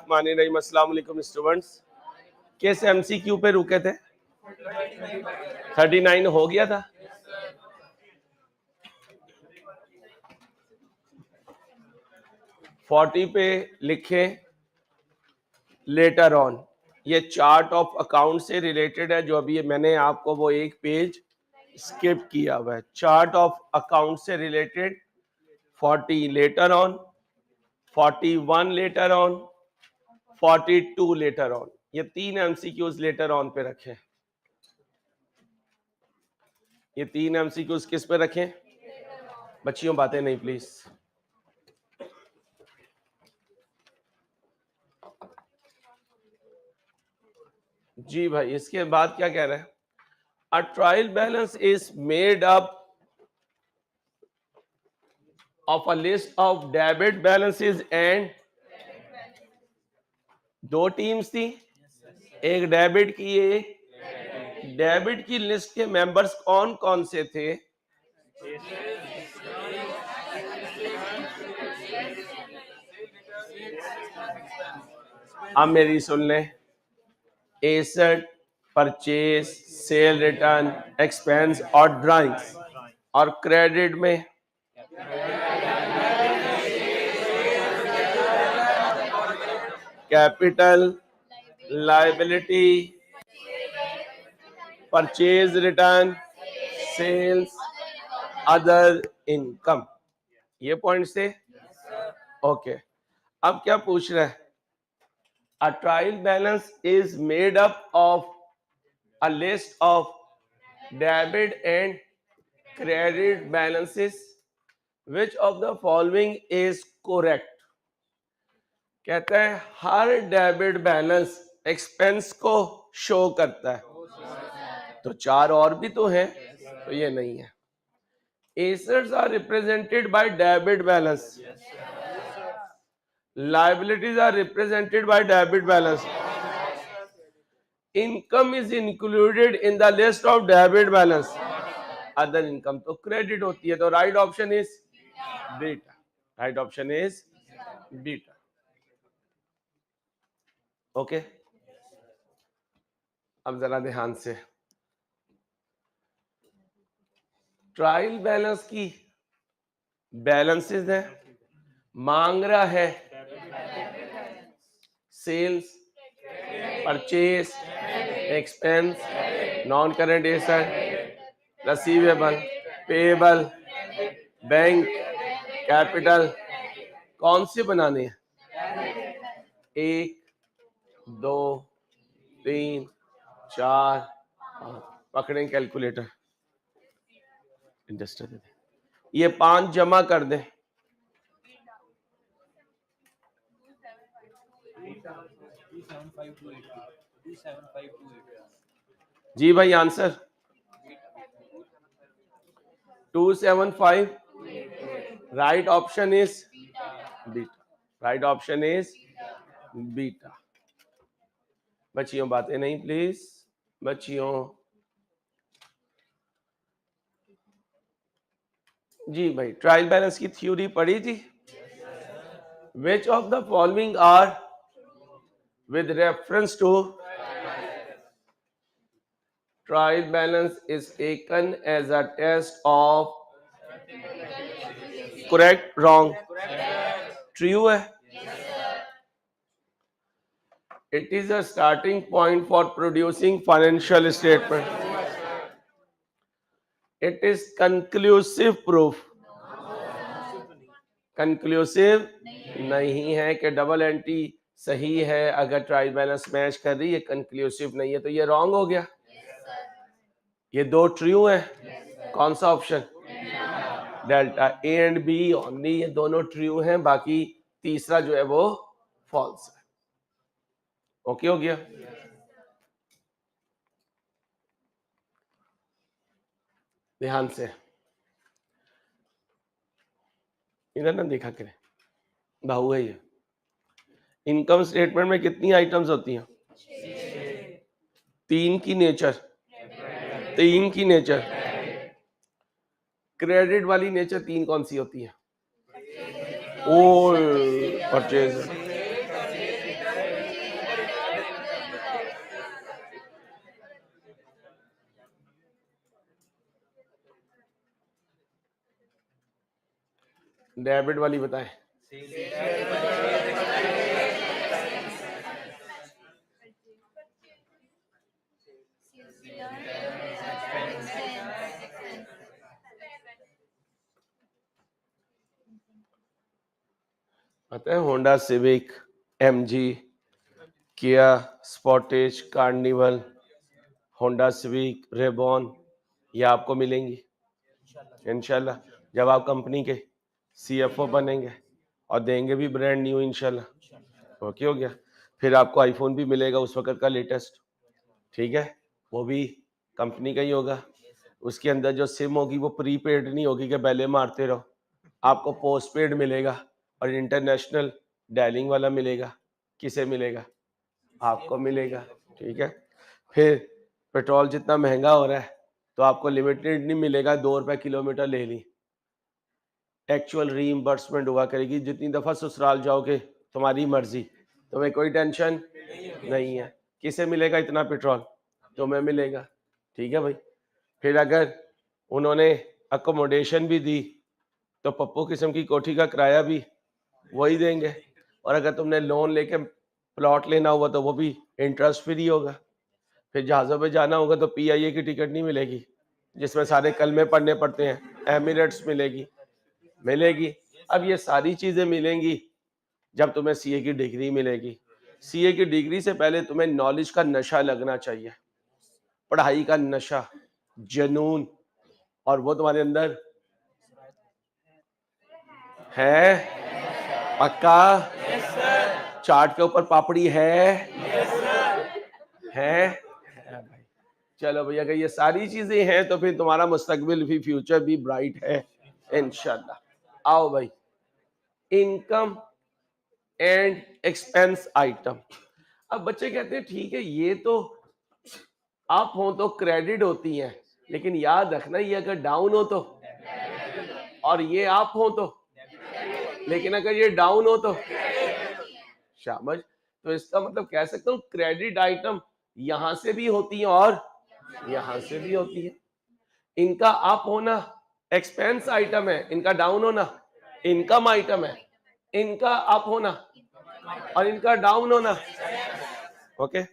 बिस्मिल्लाहिर्रहमानिर्रहीम। अस्सलाम वालेकुम स्टूडेंट्स। किस एमसीक्यू पे रुके थे? 39 हो गया था। फोर्टी पे लिखे लेटर ऑन। ये चार्ट ऑफ अकाउंट से रिलेटेड है, जो अभी मैंने आपको वो एक पेज स्किप किया हुआ है। चार्ट ऑफ अकाउंट से related 40 later on, 41 later on, 42 later on. ये तीन एमसीक्यूज लेटर ऑन पे रखे। ये तीन एमसीक्यूज किस पे रखें? बच्चियों बातें नहीं प्लीज। जी भाई, इसके बाद क्या कह रहे हैं? A trial balance is made up of a list of debit balances and. दो टीम्स थी, एक डेबिट की, एक डेबिट की लिस्ट के मेंबर्स कौन कौन से थे? अब मेरी सुन लें। Asset, purchase, sale return, expense और ड्राइंग्स। और क्रेडिट में capital, liability, purchase return, sales, other income. ये पॉइंट्स थे। ओके, अब क्या पूछ रहा है? A trial balance is made up of a list of debit and credit balances. Which of the following is correct? कहता है हर डेबिट बैलेंस एक्सपेंस को शो करता है, तो चार और भी तो हैं, तो ये नहीं है। Assets are represented by debit balance. Liabilities are represented by debit balance. Income is included in the list of debit balance. Other income तो क्रेडिट होती है, तो right option is beta. Right option is beta. Okay, अब जरा ध्यान से। Trial balance की balances है, मांग रहा है sales, purchase, expense, non current asset, receivable, payable, bank, capital. कौन से बनाने हैं? 1, 2, 3, 4, 5। पकड़ें कैलकुलेटर, ये 5 जमा कर दें। जी भाई, answer 275। Right option is beta. Right option is beta. बच्चियों बातें नहीं प्लीज। बच्चियों जी भाई, ट्रायल बैलेंस की थ्योरी पढ़ी थी। Which of the following are with reference to trial balance is taken as a test of correct, wrong, true है? It is a starting point for producing financial statement. It is conclusive proof. Conclusive नहीं है कि double entry सही है। अगर trial balance match कर रही है, कंक्लूसिव नहीं है, तो ये रॉन्ग हो गया। ये दो ट्रू है। कौन सा option? Delta. A and B only, ये दोनों ट्रू हैं, बाकी तीसरा जो है वो फॉल्स है। ओके हो गया। ध्यान से इधर ना देखा करें, बाहु है ये। इनकम स्टेटमेंट में कितनी आइटम्स होती हैं? 3 की नेचर, 3 की नेचर। क्रेडिट वाली नेचर 3 कौन सी होती है? परचेज, डेबिट वाली बताएं। पता है Honda Civic, MG, Kia Sportage, Carnival, Honda Civic, रेबॉन, ये आपको मिलेंगी इंशाल्लाह जब आप कंपनी के सीएफओ बनेंगे और देंगे भी ब्रांड न्यू इंशाल्लाह। ओके हो गया। फिर आपको आईफोन भी मिलेगा उस वक्त का लेटेस्ट, ठीक है, वो भी कंपनी का ही होगा। उसके अंदर जो सिम होगी वो प्रीपेड नहीं होगी कि पहले मारते रहो, आपको पोस्ट पेड मिलेगा और इंटरनेशनल डायलिंग वाला मिलेगा। किसे मिलेगा? आपको मिलेगा, ठीक है। फिर पेट्रोल जितना महंगा हो रहा है तो आपको लिमिटेड नहीं मिलेगा, 2 रुपए किलोमीटर ले ली, एक्चुअल रीइंबर्समेंट हुआ करेगी। जितनी दफा ससुराल जाओगे तुम्हारी मर्जी, तुम्हें कोई टेंशन नहीं है। किसे मिलेगा इतना पेट्रोल? तुम्हें मिलेगा, ठीक है भाई। फिर अगर उन्होंने अकोमोडेशन भी दी तो पप्पू किस्म की कोठी का किराया भी वही देंगे, और अगर तुमने लोन लेके प्लॉट लेना हुआ तो वो भी इंटरेस्ट फ्री होगा। फिर जहाज़ों पे जाना होगा तो पीआईए की टिकट नहीं मिलेगी जिसमें सारे कलमे पढ़ने पड़ते हैं, एमिरेट्स मिलेगी। अब ये सारी चीजें मिलेंगी जब तुम्हें सीए की डिग्री मिलेगी। सीए की डिग्री से पहले तुम्हें नॉलेज का नशा लगना चाहिए, पढ़ाई का नशा, जुनून, और वो तुम्हारे अंदर है पक्का? चार्ट के ऊपर पापड़ी है भाई। चलो भैया, अगर ये सारी चीजें हैं तो फिर तुम्हारा मुस्तकबिल भी, फ्यूचर भी ब्राइट है इंशाल्लाह। आओ भाई, इनकम एंड एक्सपेंस आइटम। अब बच्चे कहते हैं ठीक है ये तो अप हो तो क्रेडिट होती है, लेकिन याद रखना ये अगर डाउन हो तो, और ये अप हो तो, लेकिन अगर ये डाउन हो तो शाबाश। तो इसका मतलब कह सकता हूँ क्रेडिट आइटम यहां से भी होती है और यहां से भी होती है। इनका अप होना एक्सपेंस आइटम है, इनका डाउन होना इनकम आइटम है। इनका अप होना और इनका डाउन होना, okay.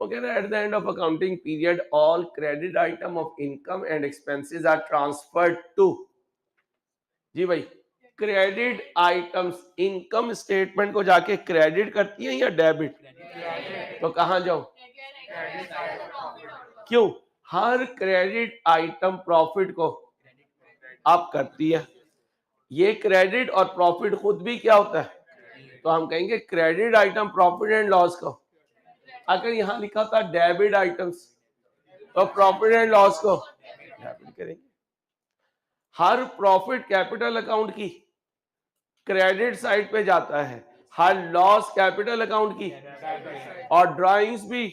Okay, at the end of accounting period, all credit item of income and expenses are transferred to, जी भाई, क्रेडिट आइटम्स इनकम स्टेटमेंट को जाके क्रेडिट करती हैं या डेबिट? तो कहां जाओ? क्यों? हर क्रेडिट आइटम प्रॉफिट को अप करती है। ये क्रेडिट और प्रॉफिट खुद भी क्या होता है? तो हम कहेंगे credit item profit and loss को। अगर यहां लिखा था डेबिट आइटम्स तो प्रॉफिट एंड लॉस को डेबिट करेंगे। हर प्रॉफिट कैपिटल अकाउंट की क्रेडिट साइड पे जाता है, हर लॉस कैपिटल अकाउंट की, और ड्राइंग्स भी।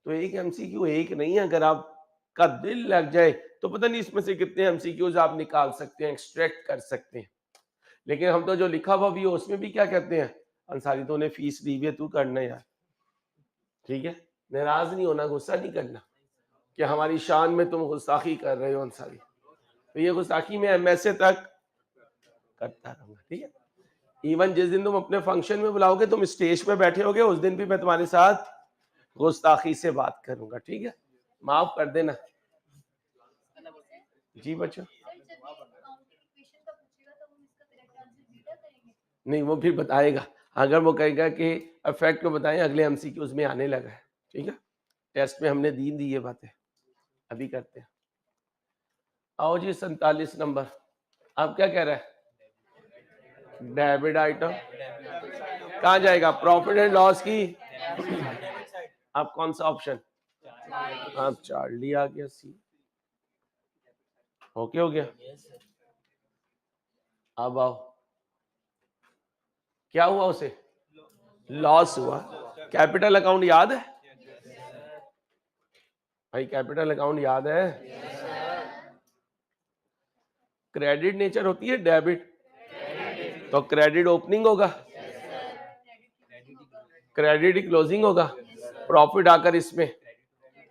तो एक एमसीक्यू एक नहीं, अगर आपका दिल लग जाए तो पता नहीं इसमें से कितने एमसीक्यूज आप निकाल सकते हैं, एक्सट्रैक्ट कर सकते हैं। लेकिन हम तो जो लिखा हुआ भी है उसमें भी क्या कहते हैं, अंसारी तो ने फीस ली है, तू करना यार, ठीक है। नाराज नहीं होना, गुस्सा नहीं करना कि हमारी शान में तुम गुस्ताखी कर रहे हो अंसारी। तो ये गुस्ताखी में एमएसए तक करता रहूंगा, ठीक है। इवन जिस दिन तुम अपने फंक्शन में बुलाओगे, तुम स्टेज पे बैठे होगे, उस दिन भी मैं तुम्हारे साथ गुस्ताखी से बात करूंगा, ठीक है। माफ कर देना जी बच्चों। नहीं, वो फिर बताएगा, अगर वो कहेगा कि इफेक्ट को बताएं, अगले एमसीक्यूज में आने लगा है, ठीक है। टेस्ट में हमने दी ये बातें, अभी करते हैं। आओ जी, 47 नंबर, आप क्या कह रहे हैं? डेबिट आइटम कहाँ जाएगा? प्रॉफिट एंड लॉस की। आप कौन सा ऑप्शन? आप चार्ली आ गया, सी। ओके हो गया। अब आओ, क्या हुआ उसे? लॉस हुआ। कैपिटल अकाउंट याद है भाई? कैपिटल अकाउंट याद है? क्रेडिट नेचर होती है डेबिट, तो क्रेडिट ओपनिंग होगा, क्रेडिट क्लोजिंग होगा, प्रॉफिट आकर इसमें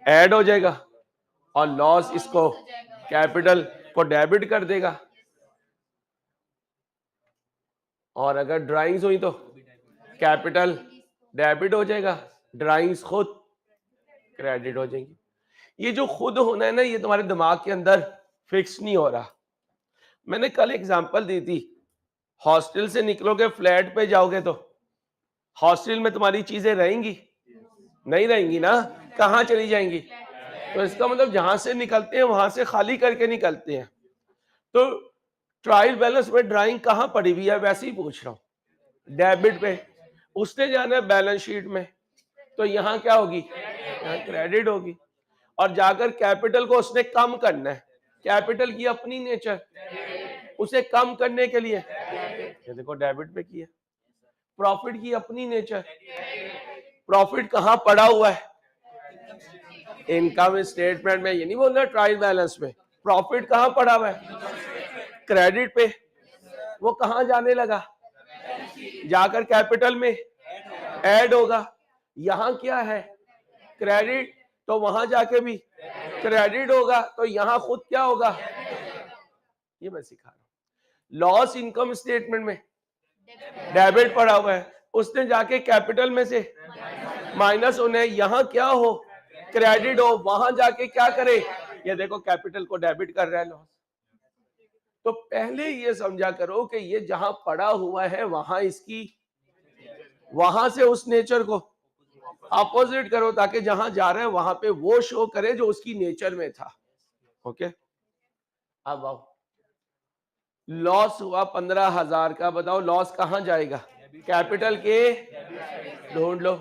ऐड हो जाएगा और लॉस इसको कैपिटल को डेबिट कर देगा। और अगर ड्राइंग्स हुई तो कैपिटल डेबिट हो जाएगा, ड्राइंग्स खुद क्रेडिट हो जाएंगी। ये जो खुद होना है ना, ये तुम्हारे दिमाग के अंदर फिक्स नहीं हो रहा। मैंने कल एग्जांपल दी थी, हॉस्टल से निकलोगे फ्लैट पे जाओगे तो हॉस्टल में तुम्हारी चीजें रहेंगी? नहीं रहेंगी ना, कहाँ चली जाएंगी? तो इसका मतलब जहां से निकलते हैं वहां से खाली करके निकलते हैं। तो ट्रायल बैलेंस में ड्राइंग कहाँ पड़ी हुई है, वैसे ही पूछ रहा हूँ। डेबिट पे, उसने जाना है बैलेंस शीट में, तो यहाँ क्या होगी? यहाँ क्रेडिट होगी। और जाकर कैपिटल को उसने कम करना है, कैपिटल की अपनी नेचर, उसे कम करने के लिए ये देखो डेबिट पे किया। प्रॉफिट की अपनी नेचर, प्रॉफिट कहाँ पड़ा हुआ है? इनकम स्टेटमेंट में। ये नहीं बोल रहा ट्रायल बैलेंस में, प्रॉफिट कहाँ पड़ा हुआ है? क्रेडिट पे। वो कहाँ जाने लगा? जाकर कैपिटल में ऐड होगा। यहाँ क्या है? क्रेडिट, तो वहां जाके भी क्रेडिट होगा, तो यहाँ खुद क्या होगा? ये मैं सिखा रहा हूं। लॉस इनकम स्टेटमेंट में डेबिट पड़ा हुआ है, उसने जाके कैपिटल में से माइनस होने, यहाँ क्या हो? क्रेडिट हो, वहां जाके क्या करे? ये देखो कैपिटल को डेबिट कर रहा है लॉस। तो पहले ये समझा करो कि ये जहां पड़ा हुआ है वहां इसकी, वहां से उस नेचर को अपोजिट करो, ताकि जहां जा रहे हैं वहां पे वो शो करे जो उसकी नेचर में था। ओके, अब आओ, लॉस हुआ 15,000 का, बताओ लॉस कहां जाएगा? कैपिटल के, ढूंढ लो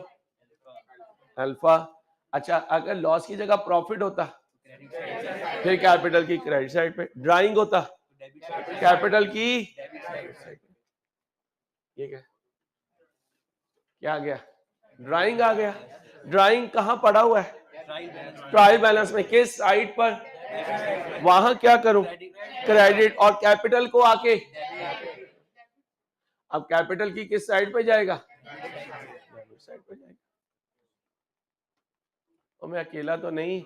अल्फा। अच्छा, अगर लॉस की जगह प्रॉफिट होता फिर कैपिटल की क्रेडिट साइड पे, ड्राइंग होता कैपिटल की डेबिट साइड पे। ये क्या आ गया? ड्राइंग आ गया। ड्राइंग कहां पड़ा हुआ है? ट्रायल बैलेंस में। किस साइड पर? वहां क्या करूं? क्रेडिट। और कैपिटल को आके, अब कैपिटल की किस साइड पे जाएगा? साइड पे जाएगा। तो मैं अकेला तो नहीं,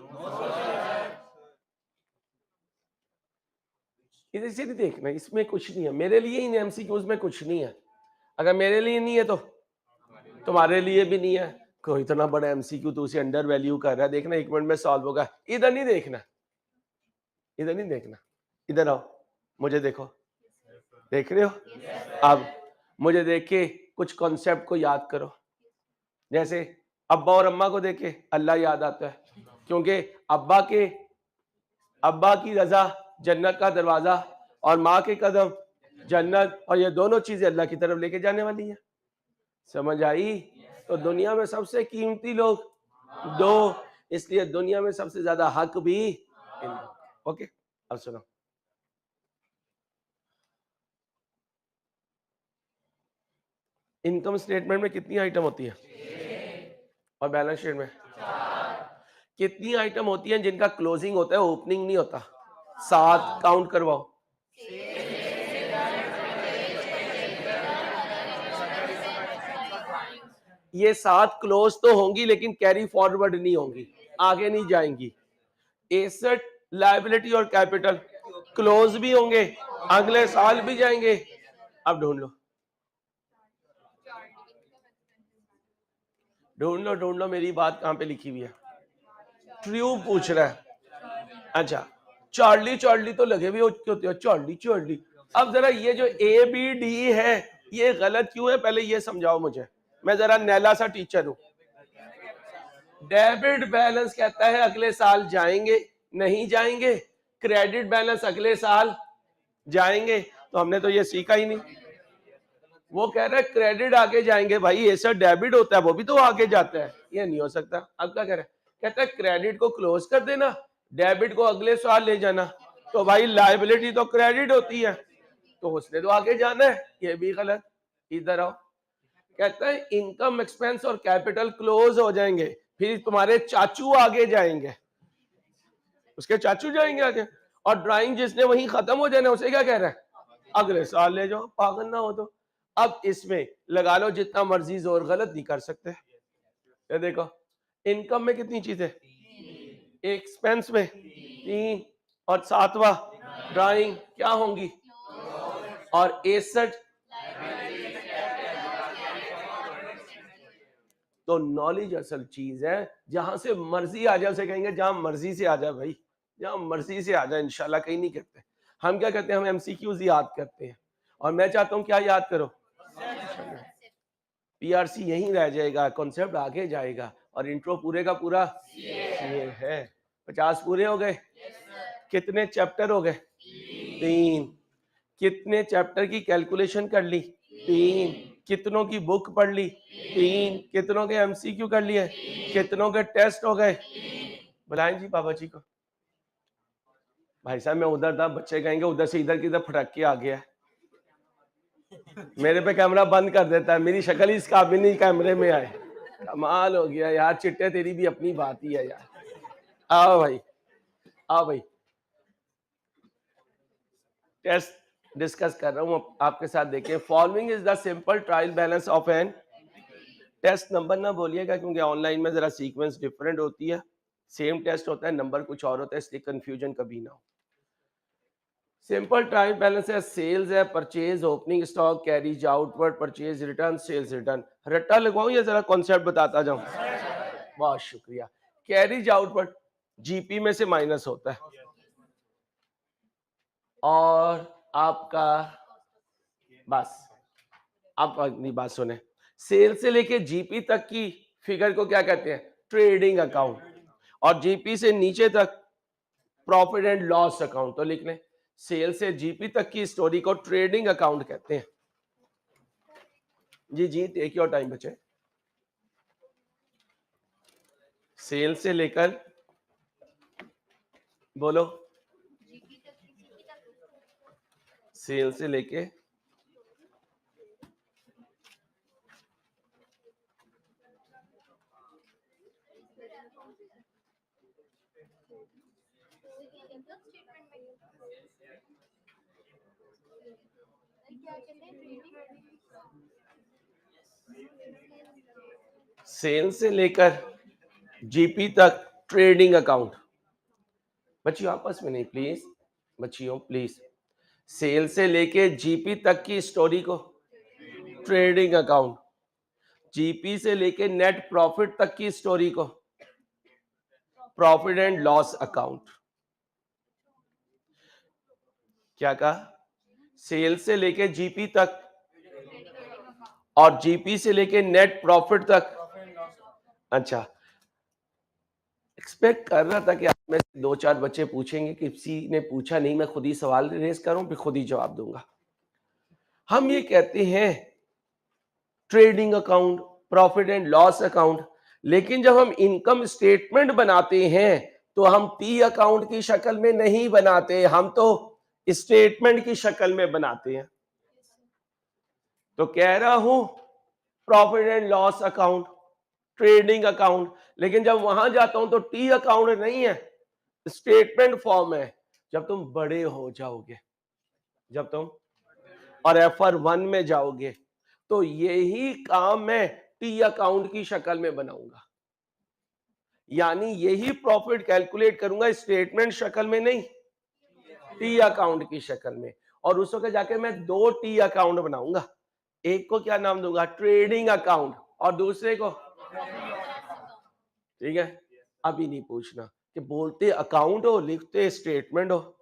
इधर से नहीं देखना, इसमें कुछ नहीं है मेरे लिए, इन एमसीक्यूज में कुछ नहीं है। अगर मेरे लिए नहीं है तो तुम्हारे लिए भी नहीं है। कोई इतना बड़ा एमसीक्यू तो उसे अंडर वैल्यू कर रहा है, देखना 1 मिनट में सॉल्व होगा। इधर नहीं देखना, इधर नहीं देखना, इधर आओ, मुझे देखो, देख रहे हो? अब मुझे देख के कुछ कॉन्सेप्ट को याद करो। जैसे अब्बा और अम्मा को देख के अल्लाह याद आता है, क्योंकि अब्बा की रजा जन्नत का दरवाजा और माँ के कदम जन्नत, और ये दोनों चीजें अल्लाह की तरफ लेके जाने वाली है। समझ आई? तो दुनिया में सबसे कीमती लोग दो, इसलिए दुनिया में सबसे ज्यादा हक भी ओके। अब सुनो, इनकम स्टेटमेंट में कितनी आइटम होती है? और बैलेंस शीट में कितनी आइटम होती है जिनका क्लोजिंग होता है, ओपनिंग नहीं होता? 7, काउंट करवाओ। ये 7 क्लोज तो होंगी लेकिन कैरी फॉरवर्ड नहीं होंगी, आगे नहीं जाएंगी। एसेट, लायबिलिटी और कैपिटल क्लोज भी होंगे, अगले साल भी जाएंगे। अब ढूंढ लो, ढूंढ लो मेरी बात कहां पे लिखी हुई है। ट्रू पूछ रहा है। अच्छा, चार्ली चार्ली तो लगे भी होते हो, चार्ली चार्ली। अब जरा ये जो ABD है ये गलत क्यों है, पहले ये समझाओ मुझे। मैं जरा नैला सा टीचर हूं। डेबिट बैलेंस कहता है अगले साल जाएंगे, नहीं जाएंगे। क्रेडिट बैलेंस अगले साल जाएंगे, तो हमने तो ये सीखा ही नहीं। वो कह रहा है क्रेडिट आगे जाएंगे, भाई ऐसा डेबिट होता है वो भी तो आगे जाता है, ये नहीं हो सकता। अब क्या कह रहा है? कहता है क्रेडिट को क्लोज कर देना, डेबिट को अगले साल ले जाना। तो भाई लायबिलिटी तो क्रेडिट होती है, तो उसने तो आगे जाना है, ये भी गलत। इधर आओ, कहता है इनकम, एक्सपेंस और कैपिटल क्लोज हो जाएंगे, फिर तुम्हारे चाचू आगे जाएंगे, उसके चाचू जाएंगे आगे। और ड्राइंग जिसने वहीं खत्म हो जाना, उसे क्या कह रहा है? अगले साल ले जाओ, पागल ना हो तो। अब इसमें लगा लो जितना मर्जी जोर, गलत नहीं कर सकते। ये देखो, इनकम में कितनी चीजें? एक्सपेंस में 3, और 7वां ड्राइंग क्या होंगी? और एसेट तो नॉलेज असल चीज है, जहां से मर्जी आ जाए उसे कहेंगे जहां मर्जी से आ जाए भाई, जहां मर्जी से आ जाए, इंशाल्लाह कहीं नहीं करते। हम क्या करते हैं, हम एमसीक्यूज याद करते हैं, और मैं चाहता हूं क्या याद करो, पीआरसी यहीं रह जाएगा, कॉन्सेप्ट आगे जाएगा, और इंट्रो पूरे का पूरा ये है। 50 पूरे हो गए? कितने चैप्टर हो गए? 3। कितने चैप्टर की कैलकुलेशन कर ली? 3। कितनों की बुक पढ़ ली? 3। कितनों के एमसीक्यू कर लिए? कितनों के टेस्ट हो गए? बुलाएं जी बाबा जी को। भाई साहब मैं उधर था, बच्चे कहेंगे उधर से इधर की तरफ फटक के आ गया, मेरे पे कैमरा बंद कर देता है, मेरी शक्ल ही इस काबिल नहीं कैमरे में आए। कमाल हो गया यार, चिट्टे तेरी भी अपनी बात ही है यार। आओ भाई, आओ भाई, टेस्ट डिस्कस कर रहा हूं आपके साथ। देखिए, following is the simple trial balance of an test. Number ना बोलिएगा क्योंकि ऑनलाइन में जरा सीक्वेंस डिफरेंट होती है, सेम टेस्ट होता है, नंबर कुछ और होता है, इसलिए कंफ्यूजन कभी ना हो। सिंपल ट्रायल बैलेंस है, सेल्स है, purchase, opening stock, carriage outward, purchase return, sales return. रट्टा लगवाऊं या जरा कॉन्सेप्ट बताता जाऊं? बहुत शुक्रिया। कैरीज आउटवर्ड जीपी में से माइनस होता है, और आपका बस आप अपनी बात सुने, सेल से लेके जीपी तक की फिगर को क्या कहते हैं? Trading account. और जीपी से नीचे तक प्रॉफिट एंड लॉस अकाउंट। तो लिख लें, सेल से जीपी तक की स्टोरी को ट्रेडिंग अकाउंट कहते हैं। जी जी, टेक योर टाइम बच्चे। सेल से लेकर, बोलो, सेल से लेके सेल से लेकर जीपी तक ट्रेडिंग अकाउंट। बच्चियों आपस में नहीं प्लीज, बच्चियों प्लीज। सेल से लेके जीपी तक की स्टोरी को ट्रेडिंग अकाउंट, जीपी से लेके नेट प्रॉफिट तक की स्टोरी को प्रॉफिट एंड लॉस अकाउंट। क्या कहा? सेल से लेके जीपी तक और जीपी से लेके नेट प्रॉफिट तक। अच्छा, एक्सपेक्ट कर रहा था कि आप में से 2-4 बच्चे पूछेंगे, किसी ने पूछा नहीं, मैं खुद ही सवाल रेज करूं फिर खुद ही जवाब दूंगा। हम ये कहते हैं trading account, profit and loss account, लेकिन जब हम इनकम स्टेटमेंट बनाते हैं तो हम पी अकाउंट की शक्ल में नहीं बनाते, हम तो स्टेटमेंट की शक्ल में बनाते हैं। तो कह रहा हूं profit and loss account, trading account, लेकिन जब वहां जाता हूं तो टी अकाउंट नहीं है, स्टेटमेंट फॉर्म है। जब तुम बड़े हो जाओगे, जब तुम और FR1 में जाओगे, तो यही काम मैं टी अकाउंट की शक्ल में बनाऊंगा, यानी यही प्रॉफिट कैलकुलेट करूंगा स्टेटमेंट शक्ल में नहीं, टी अकाउंट की शक्ल में। और उस वक्त जाके मैं 2 टी अकाउंट बनाऊंगा, एक को क्या नाम दूंगा? ट्रेडिंग अकाउंट, और दूसरे को, ठीक है? अभी नहीं पूछना कि बोलते अकाउंट हो लिखते स्टेटमेंट हो,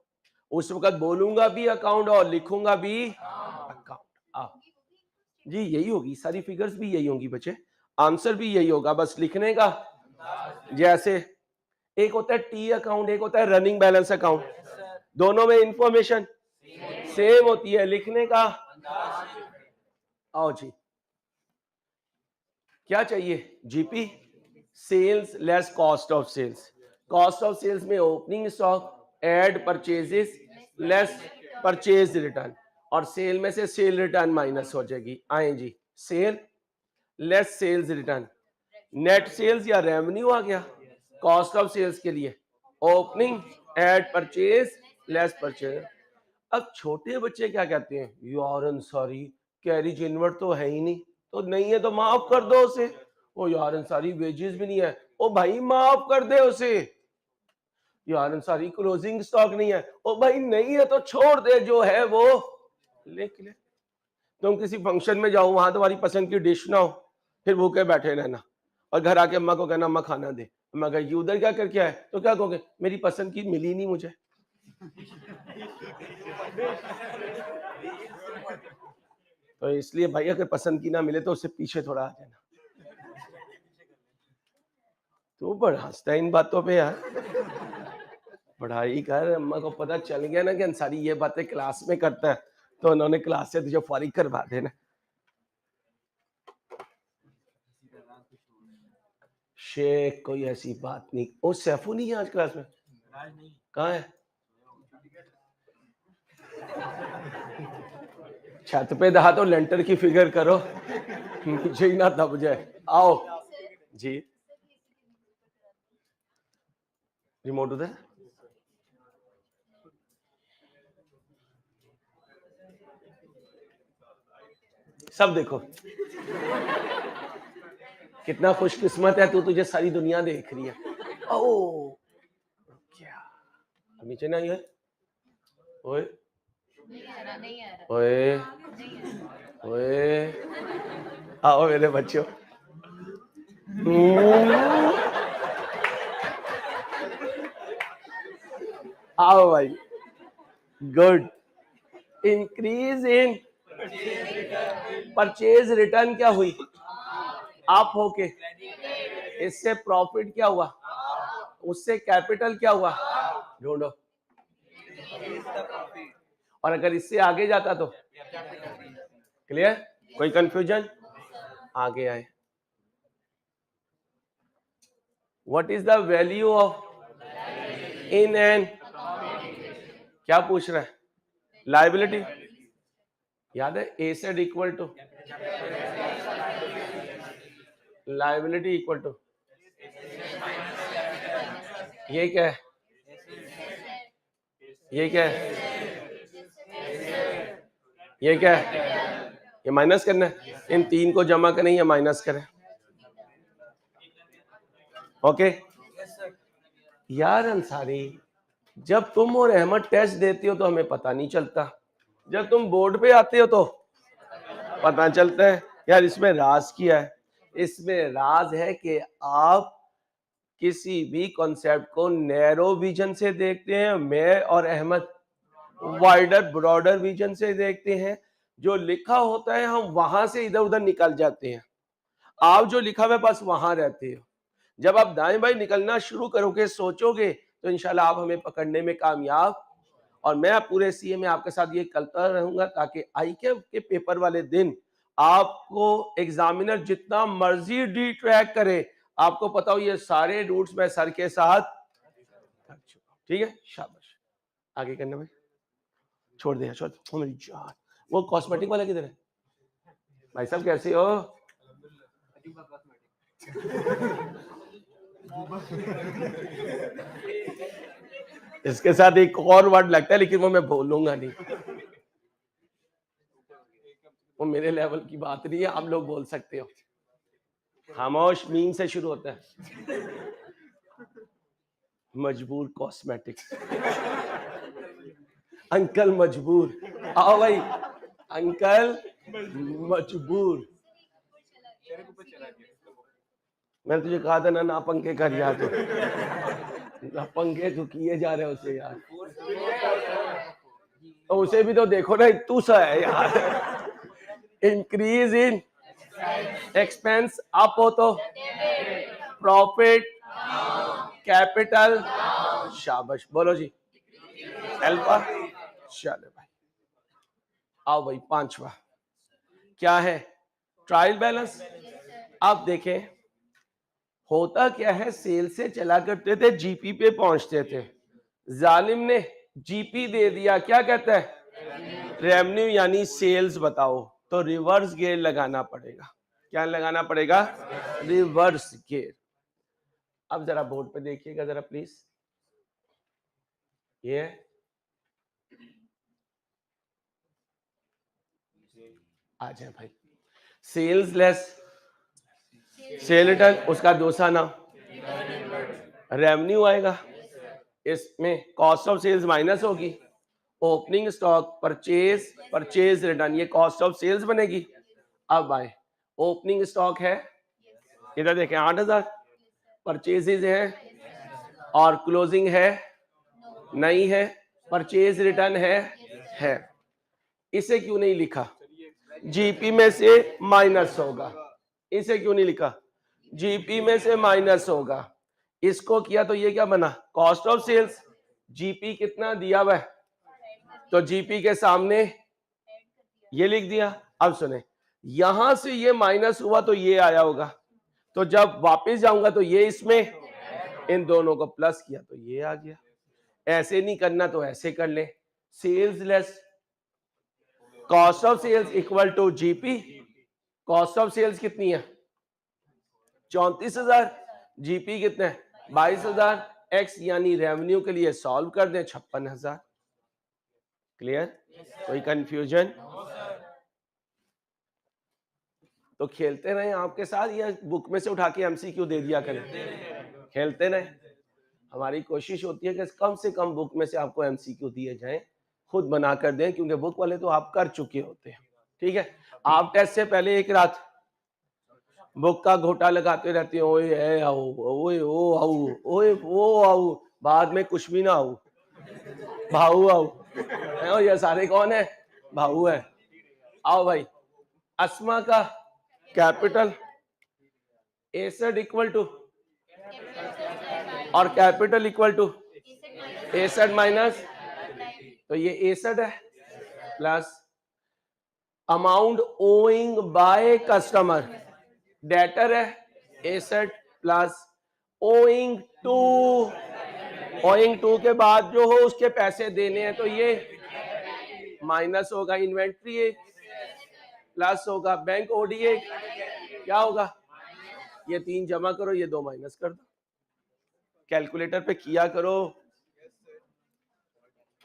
उस वक्त बोलूंगा भी अकाउंट और लिखूंगा भी अकाउंट। जी यही होगी, सारी फिगर्स भी यही होंगी बच्चे, आंसर भी यही होगा, बस लिखने का। जैसे एक होता है टी अकाउंट, एक होता है रनिंग बैलेंस अकाउंट, दोनों में इंफॉर्मेशन सेम होती है, लिखने का। आओ जी, क्या चाहिए? GP, sales less cost of sales. Cost of sales में opening stock, add purchases less purchase return, और सेल में से सेल रिटर्न माइनस हो जाएगी। आए जी, sale less sales return, net sales या रेवेन्यू आ गया कॉस्ट ऑफ सेल्स के लिए, opening add purchase less purchase. अब छोटे बच्चे क्या कहते हैं? यार सॉरी, कैरिज इनवर्ट तो है ही नहीं, तो नहीं है तो माफ कर दो उसे। ओ यार अंसारी वेजेस भी नहीं है, ओ भाई माफ कर दे उसे। यार अंसारी क्लोजिंग स्टॉक नहीं है, ओ भाई नहीं है तो छोड़ दे, जो है वो लिख ले। तुम किसी फंक्शन में जाओ, वहां तुम्हारी पसंद की डिश ना हो, फिर भूखे बैठे रहना, और घर आके अम्मा को कहना अम्मा खाना दे, अम्मा कहे उधर क्या करके आए, तो क्या कहोगे, मेरी पसंद की मिली नहीं मुझे। तो इसलिए भाई अगर पसंद की ना मिले तो उससे पीछे थोड़ा आ जाना। तू बड़ा हंसता है इन बातों पे यार, पढ़ाई कर। अम्मा को पता चल गया ना कि अंसारी ये बातें क्लास में करता है, तो उन्होंने क्लास से तुझे फारिग करवा देना। शेख कोई ऐसी बात नहीं। ओ सैफू नहीं है आज क्लास में? कहाँ है? छत पे दहा तो लेंटर की फिगर करो, नीचे ही ना दब जाए। आओ जी, रिमोट उधर। सब देखो कितना खुशकिस्मत है तू, तुझे सारी दुनिया देख रही है। ओ क्या नीचे नहीं है? ओए ओए ओए, आओ मेरे बच्चों। आओ भाई, good. Increase in purchase return क्या हुई? आप होके, इससे प्रॉफिट क्या हुआ? उससे कैपिटल क्या हुआ? ढूंढो। और अगर इससे आगे जाता तो? क्लियर? कोई कंफ्यूजन? आगे आए। What is the value of in end, क्या पूछ रहा है? लायबिलिटी। याद है asset equal to liability equal to, ये क्या है? ये क्या है? ये क्या है? ये माइनस करना है। इन तीन को जमा करें या माइनस करें? ओके यार अंसारी, जब तुम और अहमद टेस्ट देती हो तो हमें पता नहीं चलता, जब तुम बोर्ड पे आते हो तो पता चलता है। यार इसमें राज क्या है? इसमें राज है कि आप किसी भी कॉन्सेप्ट को नैरो विजन से देखते हैं, मैं और अहमद वाइडर ब्रॉडर विजन से देखते हैं। जो लिखा होता है हम वहां से इधर उधर निकल जाते हैं, आप जो लिखा हुआ है बस वहां रहते हो। जब आप दाएं बाएं निकलना शुरू करोगे, सोचोगे, तो इंशाल्लाह आप हमें पकड़ने में कामयाब। और मैं पूरे सीए में आपके साथ ये करता रहूंगा ताकि आईके के पेपर वाले दिन आपको एग्जामिनर जितना मर्जी डी ट्रैक करे, आपको पता हो ये सारे रूट्स मैं सर के साथ कर चुका हूं। ठीक है, शाबाश। आगे करना भाई, छोड़ दिया, छोड़ दो मेरी जान। वो कॉस्मेटिक वाला किधर है? भाई साहब कैसे हो? इसके साथ एक और वर्ड लगता है लेकिन वो मैं बोलूंगा नहीं, वो मेरे लेवल की बात नहीं है, आप लोग बोल सकते हो। खामोश मीम से शुरू होता है। मजबूर कॉस्मेटिक्स, अंकल मजबूर। आओ भाई, अंकल मजबूर। मैंने तुझे कहा था ना पंखे कर यार, तो पंखे तो किए जा रहे उसे यार, तो उसे भी तो देखो ना, तू सा है यार। इंक्रीज इन एक्सपेंस अप हो तो प्रॉफिट कैपिटल, शाबाश, बोलो जी अल्फा। चलो भाई, आओ भाई, पांचवा क्या है? Trial balance. आप देखें होता क्या है, सेल से चला करते थे जीपी पे पहुंचते थे, जालिम ने जीपी दे दिया, क्या कहता है? रेवेन्यू यानी सेल्स बताओ, तो रिवर्स गियर लगाना पड़ेगा। क्या लगाना पड़ेगा? Reverse gear. अब जरा बोर्ड पे देखिएगा जरा प्लीज, ये आ जाए भाई, सेल्स लेस सेल रिटर्न, उसका दोसा ना रेवेन्यू आएगा, इसमें कॉस्ट ऑफ सेल्स माइनस होगी, ओपनिंग स्टॉक परचेज रिटर्न, ये कॉस्ट ऑफ सेल्स बनेगी। अब आए, ओपनिंग स्टॉक है इधर देखें 8,000 परचेजेज है और क्लोजिंग है नहीं है, परचेज रिटर्न है। इसे क्यों नहीं लिखा? जीपी में से माइनस होगा। इसे क्यों नहीं लिखा? जीपी में से माइनस होगा। इसको किया तो ये क्या बना? Cost of sales. जीपी कितना दिया हुआ है तो जीपी के सामने ये लिख दिया। अब सुने, यहां से ये माइनस हुआ तो ये आया होगा, तो जब वापस जाऊंगा तो ये इसमें, इन दोनों को प्लस किया तो ये आ गया। ऐसे नहीं करना तो ऐसे कर ले, sales less cost of sales equal to GP. Cost of sales कितनी है? 34,000। जीपी कितने है? 22,000। एक्स यानी रेवेन्यू के लिए सॉल्व कर दें 56,000। क्लियर? कोई कंफ्यूजन? तो खेलते रहे आपके साथ या बुक में से उठा के एमसीक्यू दे दिया करें? खेलते रहे। हमारी कोशिश होती है कि कम से कम बुक में से आपको एमसीक्यू दिए जाएं, खुद बना कर दें, क्योंकि बुक वाले तो आप कर चुके होते हैं। ठीक है, आप टेस्ट से पहले एक रात बुक का घोटा लगाते रहते हो, ओए है आओ, ओए ओ आओ, ओए वो आओ, बाद में कुछ भी ना आओ, भाऊ आओ। ये सारे कौन है? भाऊ है। आओ भाई, अस्मा का कैपिटल एसेट इक्वल टू और capital equal to asset minus, तो ये एसेट है plus amount owing by customer, debtor है एसेट प्लस ओइंग टू के बाद जो हो उसके पैसे देने हैं तो ये माइनस होगा इन्वेंट्री प्लस होगा बैंक ओडीए, क्या होगा? ये 3 जमा करो, ये 2 माइनस कर दो। कैलकुलेटर पे किया करो,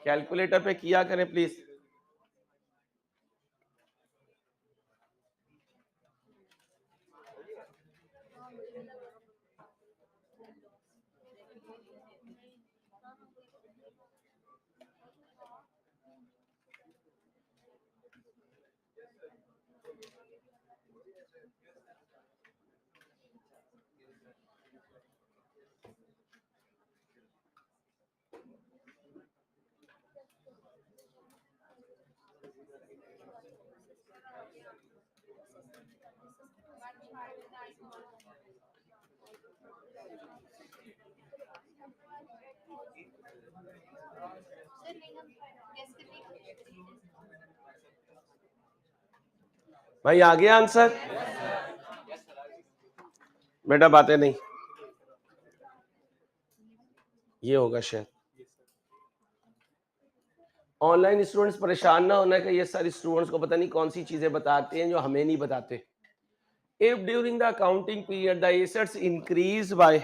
कैलकुलेटर पे किया करें प्लीज। भाई आ गया आंसर? बेटा बातें नहीं, ये होगा शायद। ऑनलाइन स्टूडेंट्स परेशान ना होना कि ये सारे स्टूडेंट्स को पता नहीं कौन सी चीजें बताते हैं जो हमें नहीं बताते। If during the accounting period the assets increase by,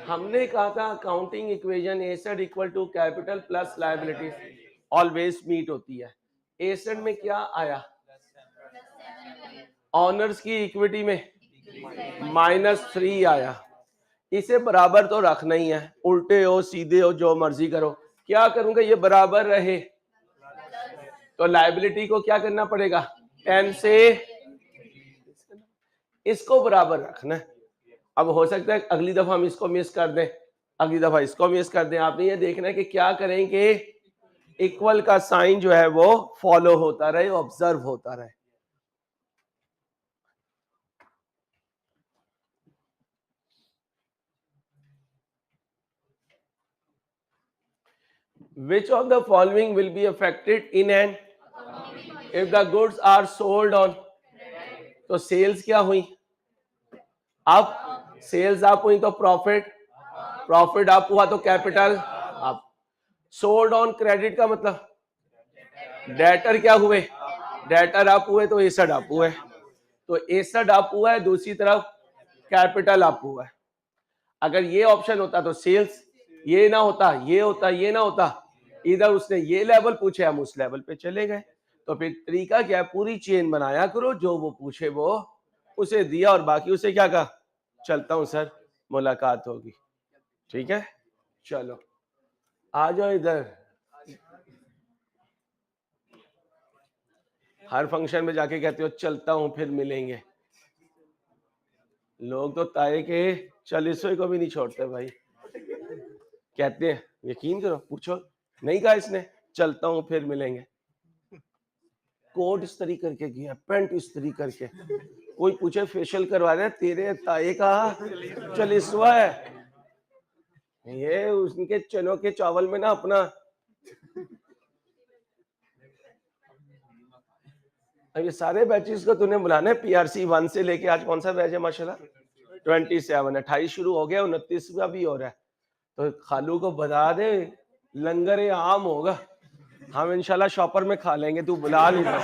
हमने कहा था accounting equation asset equal to capital plus liability always meet होती है। एसेट में क्या आया? ऑनर्स की इक्विटी में -3 आया। इसे बराबर तो रखना ही है, उल्टे हो सीधे हो जो मर्जी करो। क्या करूंगा? ये बराबर रहे तो लायबिलिटी को क्या करना पड़ेगा? 10 से इसको बराबर रखना है। अब हो सकता है अगली दफा हम इसको मिस कर दें, अगली दफा इसको मिस कर दें। आपने ये देखना है कि क्या करेंगे, इक्वल का साइन जो है वो फॉलो होता रहे, ऑब्जर्व होता रहे। Which of the following will be affected in an if the goods are sold on, तो सेल्स क्या हुई? अप। सेल्स अप हुई तो प्रॉफिट, प्रॉफिट अप हुआ तो capital up. Sold on credit का मतलब डेटर क्या हुए? डेटर अप हुए तो एसेट अप हुए, तो एसेट अप हुआ है, दूसरी तरफ कैपिटल अप हुआ है। अगर ये ऑप्शन होता तो सेल्स, ये ना होता ये होता, ये ना होता इधर उसने ये लेवल पूछे, हम उस लेवल पे चले गए। तो फिर तरीका क्या है, पूरी चेन बनाया करो, जो वो पूछे वो उसे दिया और बाकी उसे क्या कहा, चलता हूं सर, मुलाकात होगी। ठीक है, चलो आ जाओ इधर। हर फंक्शन में जाके कहते हो चलता हूं फिर मिलेंगे। लोग तो ताए के 40वें को भी नहीं छोड़ते भाई, कहते हैं यकीन करो, पूछो नहीं कहा इसने, चलता हूं फिर मिलेंगे। कोट इस्त्री करके गया, पैंट इस्त्री करके, कोई पूछे फेशियल करवा रहे, तेरे ताए का 40वां है, ये उनके चनों के चावल में ना अपना। अब ये सारे बैचेस को तूने बुलाना है, PRC 1 से लेके आज कौन सा बैच है माशाल्लाह 27, 28 शुरू हो गया, 29वां भी हो रहा है। तो खालू को बता दे लंगर ए आम होगा, हम इंशाल्लाह शॉपर में खा लेंगे, तू बुला नहीं बस।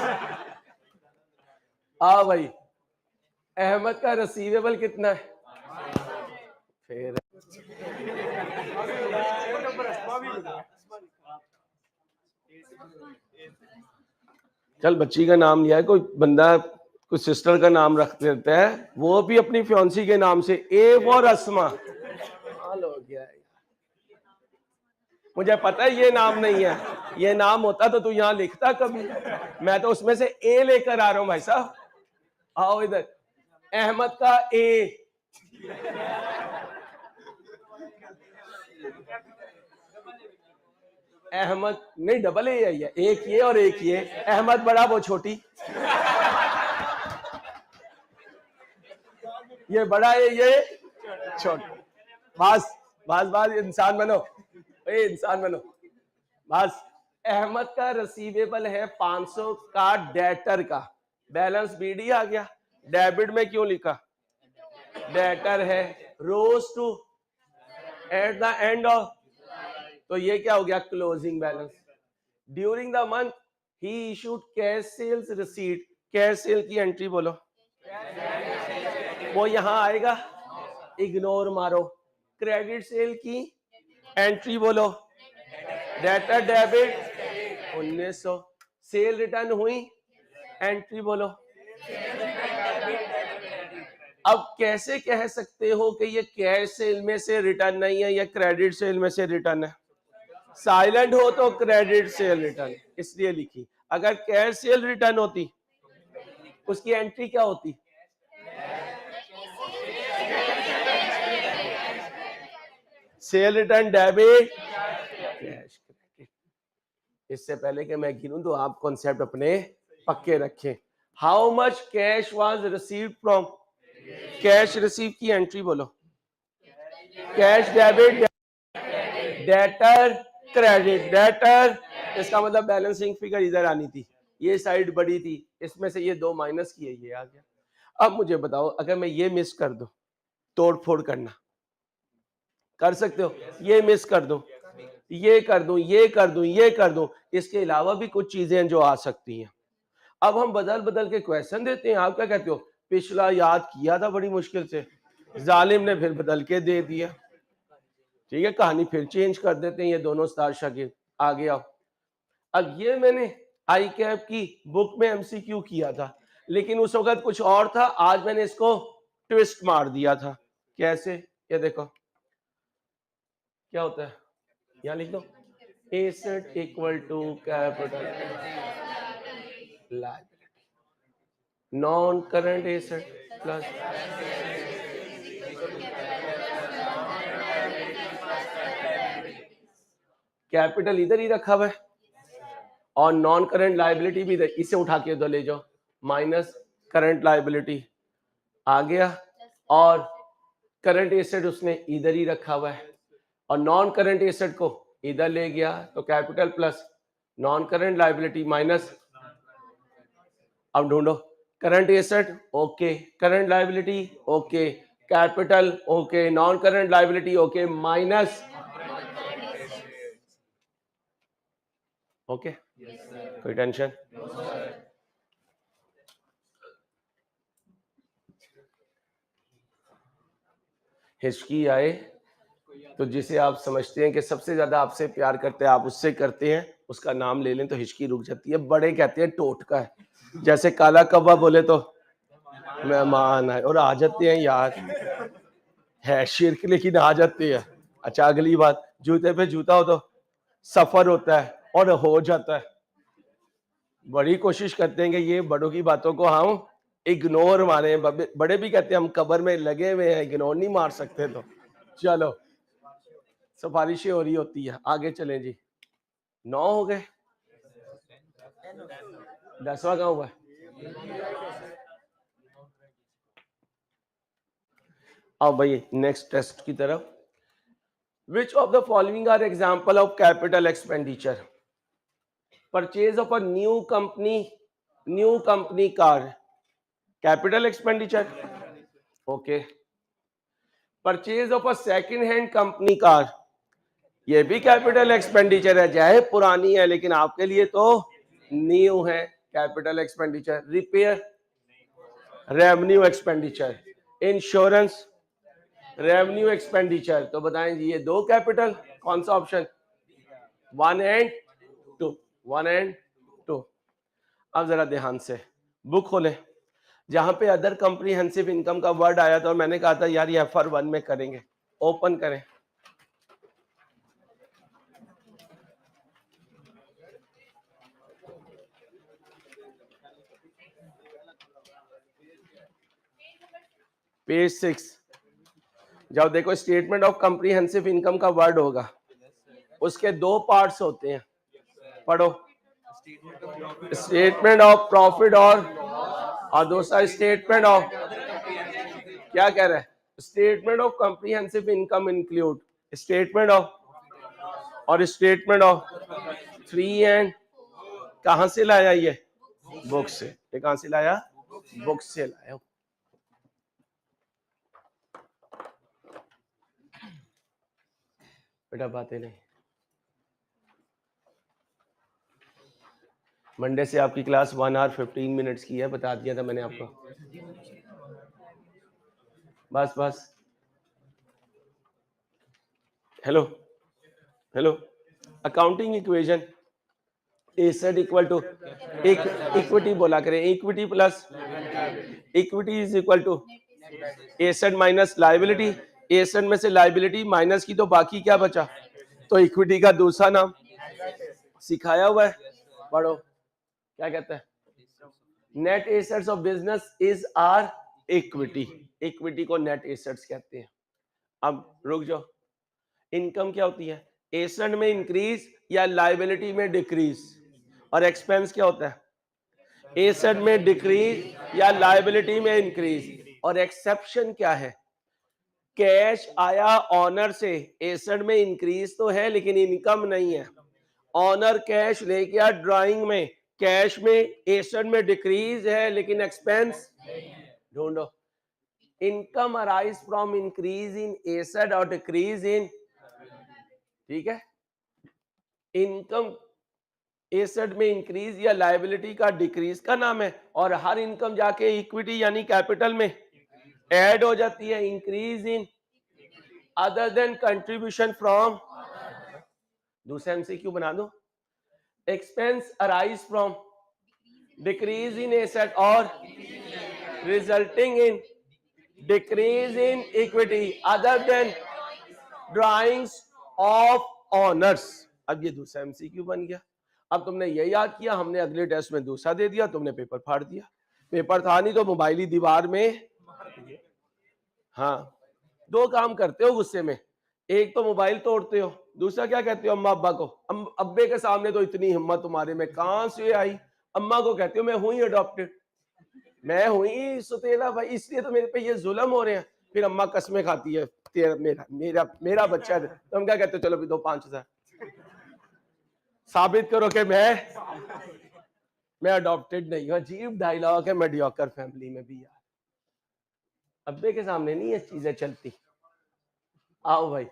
आ भाई, अहमद का रिसीवेबल कितना है? फिर चल बच्ची का नाम लिया है, कोई बंदा कुछ सिस्टर का नाम रख देता है, वो भी अपनी फ्योंसी के नाम से, ए और अस्मा। हाल हो गया, मुझे पता है ये नाम नहीं है, ये नाम होता तो तू यहाँ लिखता कभी, मैं तो उसमें से ए लेकर आ रहा हूं भाई साहब। आओ इधर, अहमद का ए, अहमद नहीं डबल ए है, एक ये और एक ये, अहमद बड़ा वो छोटी, ये बड़ा है ये छोटा। बस बस बस, इंसान बनो, ए इंसान बनो बस। अहमद का रिसीवेबल है 500 का डेटर का, बैलेंस बीडी आ गया, डेबिट में क्यों लिखा? डेटर है, रोज to at the end of, तो ये क्या हो गया? Closing balance. During the month ही issued cash sales receipt, cash sale की एंट्री बोलो, वो यहां आएगा, इग्नोर मारो। क्रेडिट सेल की एंट्री बोलो, डेटर डेबिट 1900, सेल रिटर्न हुई, एंट्री बोलो। अब कैसे कह सकते हो कि ये कैश सेल में से रिटर्न नहीं है या क्रेडिट सेल में से रिटर्न है? साइलेंट हो तो क्रेडिट सेल रिटर्न इसलिए लिखी, अगर कैश सेल रिटर्न होती उसकी एंट्री क्या होती? Cell return debit cash credit. इससे पहले कि मैं गिनूं तो आप कॉन्सेप्ट अपने पक्के रखें। How much cash was received from, cash receive की एंट्री बोलो, cash debit debtor credit, debtor इसका मतलब बैलेंसिंग फिगर इधर आनी थी, ये साइड बड़ी थी, इसमें से ये 2 माइनस किए, ये आ गया। अब मुझे बताओ अगर मैं ये मिस कर दूं, तोड़ फोड़ करना कर सकते हो, ये मिस कर दूं, ये कर दूं, ये कर दूं, ये कर दूं, इसके अलावा भी कुछ चीजें जो आ सकती हैं। अब हम बदल बदल के क्वेश्चन देते हैं, आप क्या कहते हो? पिछला याद किया था बड़ी मुश्किल से, जालिम ने फिर बदल के दे दिया, ठीक है, कहानी फिर चेंज कर देते हैं, ये दोनों उस्ताद शागिर्द आ गया। अब ये मैंने आई कैप की बुक में MCQ किया था, लेकिन उस वक्त कुछ और था, आज मैंने इसको ट्विस्ट मार दिया था। कैसे? ये देखो क्या होता है, यहां लिख दो, asset equal to capital liability, non current asset plus capital इधर ही रखा हुआ है और नॉन करंट लायबिलिटी भी इधर, इसे उठा के उधर ले जाओ, माइनस करंट लायबिलिटी आ गया, और करंट एसेट उसने इधर ही रखा हुआ है और नॉन करंट एसेट को इधर ले गया, तो capital plus non current liability minus, अब ढूंढो current asset okay, current liability okay, capital okay, non current liability okay, minus okay, कोई टेंशन? हिचकी आए तो जिसे आप समझते हैं कि सबसे ज्यादा आपसे प्यार करते हैं, आप उससे करते हैं, उसका नाम ले लें तो हिचकी रुक जाती है। बड़े कहते हैं टोटका है, जैसे काला कौवा बोले तो मेहमान आए, और आ जाते हैं यार, है शिरक लेकिन आ जाते हैं। अच्छा अगली बात, जूते पे जूता हो तो सफर होता है और हो जाता है। बड़ी कोशिश करते हैं कि ये बड़ों की बातों को हम इग्नोर मारे, बड़े भी कहते हैं हम कब्र में लगे हुए हैं, इग्नोर नहीं मार सकते। तो चलो सिफारिशें हो रही होती है। आगे चलें जी। 9 हो गए, 10वां कहाँ हुआ है? अब भाई नेक्स्ट टेस्ट की तरफ। Which of the following are example of capital expenditure? Purchase of a new company car, capital expenditure. Okay. Purchase of a second hand company car, ये भी कैपिटल एक्सपेंडिचर है, चाहे पुरानी है लेकिन आपके लिए तो न्यू है, capital expenditure. Repair, revenue expenditure. Insurance, revenue expenditure. तो बताएं जी ये दो कैपिटल, कौन सा ऑप्शन? 1 and 2, 1 and 2। अब जरा ध्यान से बुक खोलें, जहां पे अदर कॉम्प्रिहेंसिव इनकम का वर्ड आया था और मैंने कहा था यार ये FR1 में करेंगे। ओपन करें, पेज 6 जाओ, देखो स्टेटमेंट ऑफ कॉम्प्रिहेंसिव इनकम का वर्ड होगा, उसके दो पार्ट्स होते हैं, पढ़ो। स्टेटमेंट ऑफ प्रॉफिट और दूसरा स्टेटमेंट ऑफ, क्या कह रहा है? Statement of comprehensive income include statement of और स्टेटमेंट ऑफ 3 एंड, कहां से लाया ये? बुक से। ये कहां से लाया? बुक से लाया। बेटा बातें नहीं, मंडे से आपकी क्लास 1 आवर 15 मिनट्स की है, बता दिया था मैंने आपको। बस बस, hello hello. Accounting equation asset equal to equity बोला करें, equity plus equity is equal to asset minus liability. Asset में से लायबिलिटी माइनस की तो बाकी क्या बचा? तो इक्विटी का दूसरा नाम सिखाया हुआ है, पढ़ो क्या कहता है? Net assets of business is are equity. Equity को नेट एसेट्स कहते हैं। अब रुक जाओ, इनकम क्या होती है? एसेट में इंक्रीज या लायबिलिटी में डिक्रीज, और एक्सपेंस क्या होता है? एसेट में डिक्रीज या लायबिलिटी में इंक्रीज। और एक्सेप्शन क्या है? कैश आया ऑनर से, एसेट में इंक्रीज तो है लेकिन इनकम नहीं है। ऑनर कैश ले गया ड्राइंग में, कैश में एसेट में डिक्रीज है लेकिन एक्सपेंस ढूंढो। Income arise from increase in asset और डिक्रीज इन, ठीक है, इनकम एसेट में इंक्रीज या लायबिलिटी का डिक्रीज का नाम है, और हर इनकम जाके इक्विटी यानी कैपिटल में ऐड हो जाती है। Increase in other than contribution from, दूसरा एमसीक्यू बना दो। Expense arise from decrease in asset और resulting in decrease in equity other than drawings of owners. अब ये दूसरा एमसीक्यू बन गया। अब तुमने ये याद किया, हमने अगले टेस्ट में दूसरा दे दिया, तुमने पेपर फाड़ दिया। पेपर था नहीं तो मोबाइल ही दीवार में। हाँ, दो काम करते हो गुस्से में, एक तो मोबाइल तोड़ते हो, दूसरा क्या कहते हो अम्मा अब्बा को? अब्बे के सामने तो इतनी हिम्मत तुम्हारे में कहां से आई? अम्मा को कहते हो मैं हुई अडॉप्टेड, मैं हुई सुतेला भाई, इसलिए तो मेरे पे ये जुल्म हो रहे हैं। फिर अम्मा कसमें खाती है, तेरा मेरा मेरा मेरा बच्चा है, तो हम क्या कहते हो? चलो भी दो 5,000 साबित करो कि मैं अडॉप्टेड नहीं हूं। अजीब डायलॉग है मेडियोकर फैमिली में भी यार, अब्बे के सामने नहीं ये चीजें चलती। आओ भाई,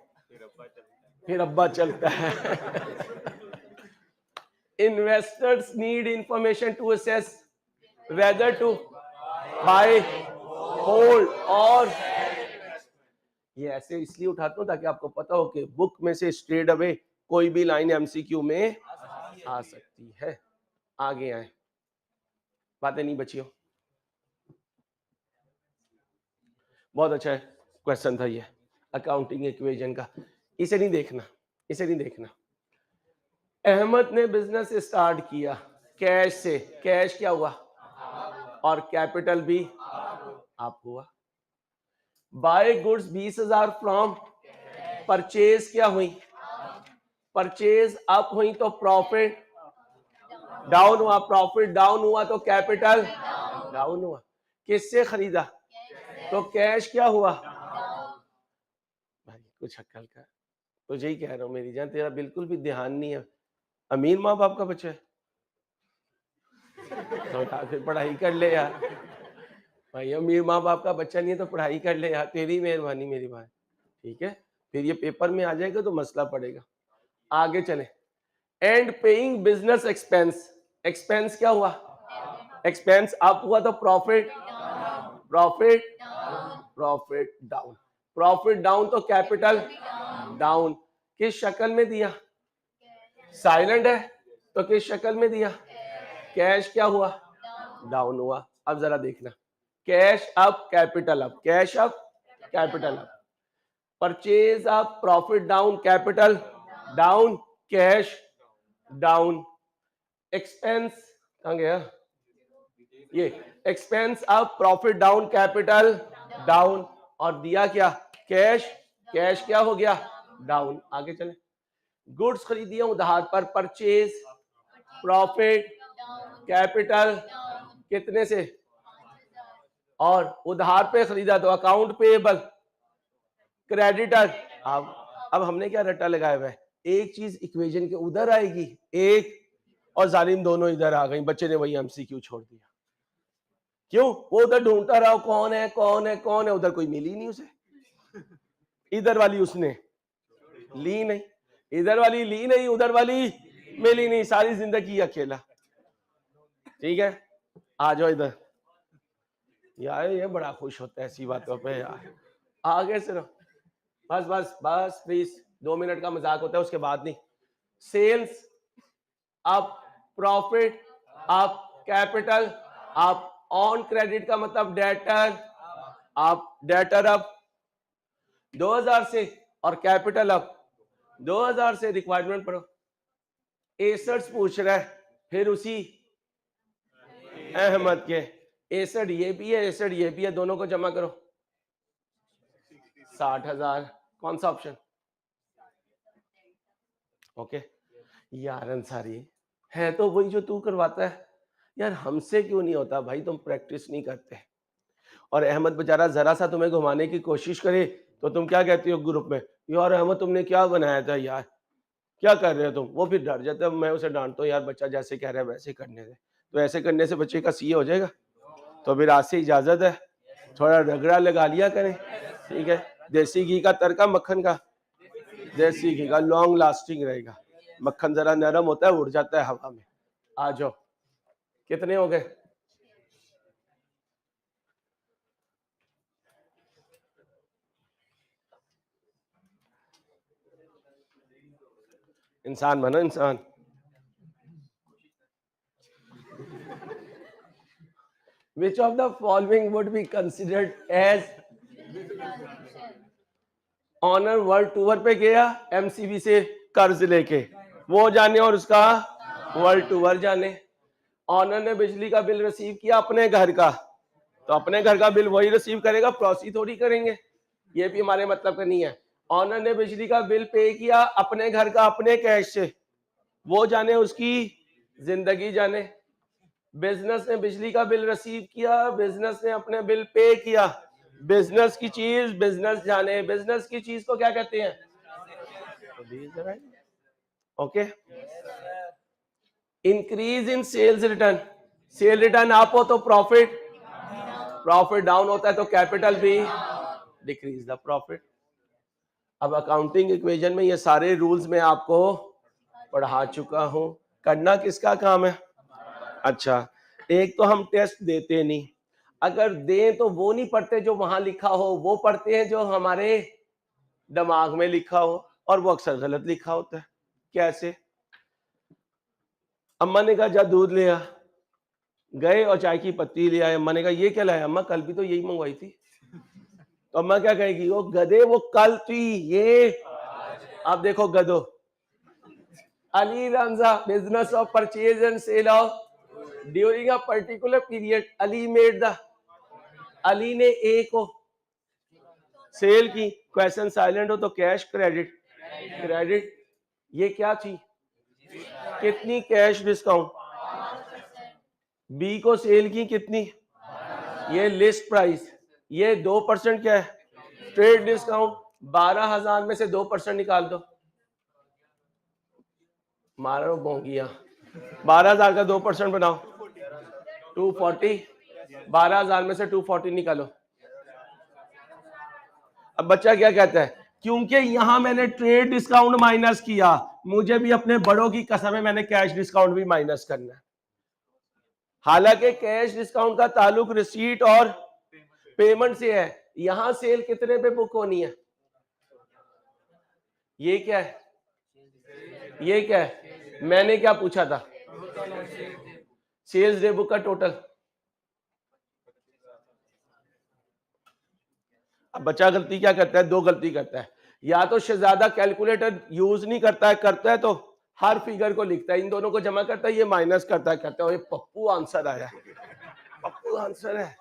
फिर अब्बा चलता है। Investors need information to assess whether to buy, hold और, ये ऐसे इसलिए उठाता हूं ताकि आपको पता हो कि बुक में से स्ट्रेट अवे कोई भी लाइन एमसीक्यू में आ सकती है। आगे आए, बातें नहीं बची हो। बहुत अच्छा क्वेश्चन था ये अकाउंटिंग इक्वेशन का, इसे नहीं देखना, इसे नहीं देखना। अहमद ने बिजनेस स्टार्ट किया कैश से, कैश क्या हुआ? और कैपिटल भी अप हुआ। बाय गुड्स 20,000 फ्रॉम परचेज क्या हुई, परचेज अप हुई तो प्रॉफिट डाउन हुआ, प्रॉफिट डाउन हुआ तो कैपिटल डाउन हुआ। किससे खरीदा तो कैश क्या हुआ। भाई कुछ अक्ल का, तुझे ही कह रहा हूं मेरी जान, तेरा बिल्कुल भी ध्यान नहीं है। अमीर माँ बाप का बच्चा है तो फिर पढ़ाई कर ले यार भाई, अमीर माँ बाप का बच्चा नहीं है तो पढ़ाई कर ले यार, तेरी मेहरबानी मेरी भाई, ठीक है। फिर ये पेपर में आ जाएगा तो मसला पड़ेगा। आगे चले, and paying business expense, expense क्या हुआ, एक्सपेंस अप हुआ तो profit profit profit down, profit down तो कैपिटल डाउन। किस शक्ल में दिया, साइलेंट है तो किस शक्ल में दिया, कैश क्या हुआ डाउन हुआ। अब जरा देखना, cash up capital up, cash up capital up, purchase up profit down capital down, cash down. Expense कहां गया, ये expense up profit down capital down, और दिया क्या कैश, कैश क्या हो गया डाउन। आगे चले, गुड्स खरीदिए उधार पर, परचेज प्रॉफिट कैपिटल कितने से, और उधार पे खरीदा तो अकाउंट पेएबल क्रेडिटर। अब हमने क्या रट्टा लगाया हुआ है, एक चीज इक्वेशन के उधर आएगी एक, और जालिम दोनों इधर आ गई, बच्चे ने वही एमसीक्यू छोड़ दिया। क्यों, वो उधर ढूंढता रहा कौन है कौन है कौन है, उधर कोई मिली नहीं उसे, इधर वाली उसने ली नहीं, इधर वाली ली नहीं, उधर वाली मिली नहीं, सारी जिंदगी अकेला। ठीक है, आ जाओ इधर यार, ये बड़ा खुश होता है ऐसी बातों पे यार। आगे से रहो, बस बस बस प्लीज, 2 मिनट का मजाक होता है उसके बाद नहीं। Sales up, profit up, capital up, on credit का मतलब डेटर अप, डेटर अप 2000 से, और कैपिटल अप 2000 से। रिक्वायरमेंट पढ़ो, एसेट्स पूछ रहा है, फिर उसी अहमद के, एसेट ये भी है एसेट ये भी है, दोनों को जमा करो 60,000। कौन सा ऑप्शन, ओके। यार अंसारी है तो वही जो तू करवाता है यार, हमसे क्यों नहीं होता भाई, तुम प्रैक्टिस नहीं करते। और अहमद बेचारा जरा सा तुम्हें घुमाने की कोशिश करे तो तुम क्या कहती हो ग्रुप में, यार अहमद तुमने क्या बनाया था यार, क्या कर रहे हो तुम। वो फिर डर जाता है, मैं उसे डांटता हूँ, यार बच्चा जैसे कह रहा है वैसे करने दे। तो ऐसे करने से बच्चे का सीए हो जाएगा। तो फिर आज से इजाजत है, थोड़ा रगड़ा लगा लिया करें, ठीक है। देसी घी का तड़का मक्खन का, देसी घी का लॉन्ग लास्टिंग रहेगा, मक्खन जरा नरम होता है, उड़ जाता है हवा में। आ जाओ, कितने हो गए, इंसान बनो इंसान। Which of the following would be considered as owner world tour पे गया एमसीबी से कर्ज लेके, वो जाने और उसका वर्ल्ड टूर जाने। ऑनर ने बिजली का बिल रिसीव किया अपने घर का, तो अपने घर का बिल वही रिसीव करेगा, प्रोसी थोड़ी करेंगे, ये भी हमारे मतलब का नहीं है। ऑनर ने बिजली का बिल पे किया अपने घर का अपने कैश से, वो जाने उसकी जिंदगी जाने। बिजनेस ने बिजली का बिल रिसीव किया, बिजनेस ने अपने बिल पे किया, बिजनेस की चीज बिजनेस जाने, बिजनेस की चीज को क्या कहते हैं, okay. Increase in sales return, sale return up हो तो प्रॉफिट, प्रॉफिट डाउन होता है तो कैपिटल भी डिक्रीज द प्रॉफिट। अब अकाउंटिंग इक्वेशन में ये सारे रूल्स मैं आपको पढ़ा चुका हूं, करना किसका काम है। अच्छा, एक तो हम टेस्ट देते नहीं, अगर दें तो वो नहीं पढ़ते जो वहां लिखा हो, वो पढ़ते हैं जो हमारे दिमाग में लिखा हो, और वो अक्सर गलत लिखा होता है। कैसे, अम्मा ने कहा जा दूध ले आ, गए और चाय की पत्ती ले आए। अम्मा ने कहा ये क्या लाया, अम्मा कल भी तो यही मंगवाई थी। तो अम्मा क्या कहेगी, वो गधे वो कल थी ये, अब देखो गधो। Ali Ramza, business of purchase and sale of during a particular period Ali ने ए को सेल की, क्वेश्चन साइलेंट हो तो कैश क्रेडिट, ये क्या थी, कितनी कैश डिस्काउंट, बी को सेल की कितनी, ये लिस्ट प्राइस, ये 2% क्या है, ट्रेड डिस्काउंट। 12,000 में से 2% निकाल दो, मारो बोंगिया, 12,000 का 2% बनाओ, 240, 12,000 में से 240 निकालो। अब बच्चा क्या कहता है, क्योंकि यहां मैंने ट्रेड डिस्काउंट माइनस किया, मुझे भी अपने बड़ों की कसम है मैंने कैश डिस्काउंट भी माइनस करना है। हालांकि कैश डिस्काउंट का ताल्लुक रिसीट और पेमेंट से है, यहां सेल कितने पे बुक होनी है, ये क्या है, ये क्या है, मैंने क्या पूछा था, सेल्स डे बुक का टोटल। अब बच्चा गलती क्या करता है, दो गलती करता है, या तो शहजादा कैलकुलेटर यूज नहीं करता है तो हर फिगर को लिखता है, इन दोनों को जमा करता है, ये माइनस करता है, कहता है पप्पू आंसर आया, पप्पू आंसर है,